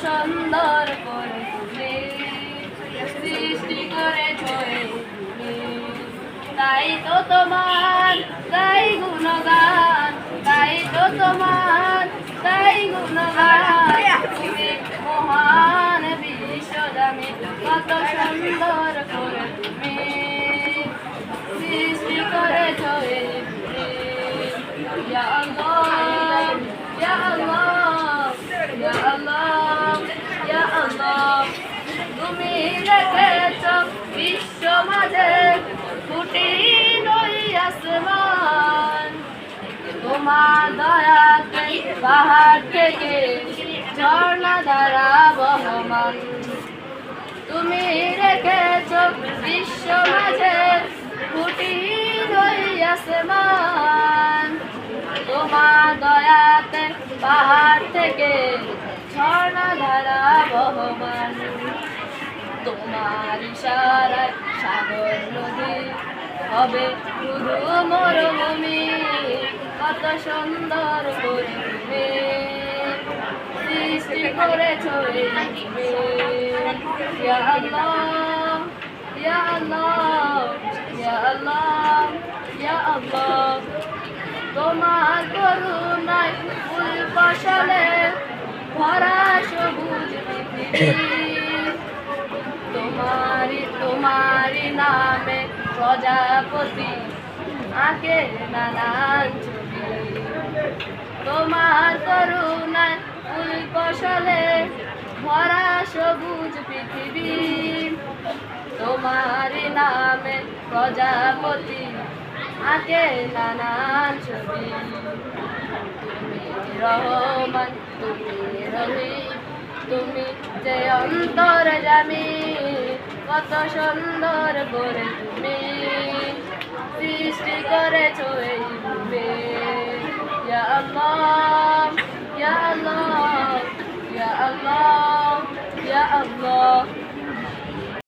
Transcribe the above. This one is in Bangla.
সুন্দর করে তুমি সৃষ্টি করেছো এই ভূমি। তাই তো তোমার গাই গুণগান, তাই তো তোমার গাই গুণগান। তুমি মহান বিশ্বদামী, কত সুন্দর করে তুমি সৃষ্টি করেছো এই ভূমি। ইয়া আল্লাহ, ইয়া আল্লাহ, ইয়া আল্লাহ, ইয়া আল্লাহ। তুমি রেখেছো বিশ্ব মাঝে ফুটি নই আসমান। তোমার দয়াতে পাহাড় থেকে ঝর্ণা ধারা বহমান। তুমি রেখেছো বিশ্ব মাঝে ফুটি নই আসমান। তোমার দয়াতে পাহাড় থেকে ঝর্ণা ধারা বহমান। তোমার ইশারায় সাগর নদী হবে শুধু মরুভূমি। কত সুন্দর করে তুমি সৃষ্টি করেছো এই ভূমি। ইয়া আল্লাহ, ইয়া আল্লাহ, ইয়া আল্লাহ, ইয়া আল্লাহ। তোমার করুণায় ফুল ফসলে ভরা সবুজ পৃথিবী। তোমারি নামে প্রজাপতি আঁকে নানান ছবি। তোমার করুণায় ফুল ফসলে ভরা সবুজ পৃথিবী। তোমারি নামে প্রজাপতি আঁকে নানান ছবি। তুমি রহমান, তুমি রহিম, তুমি যে অন্তর্যামী। কত সুন্দর করে তুমি সৃষ্টি করেছো এই ভূমি। ইয়া আল্লাহ, ইয়া আল্লাহ, ইয়া আল্লাহ, ইয়া আল্লাহ।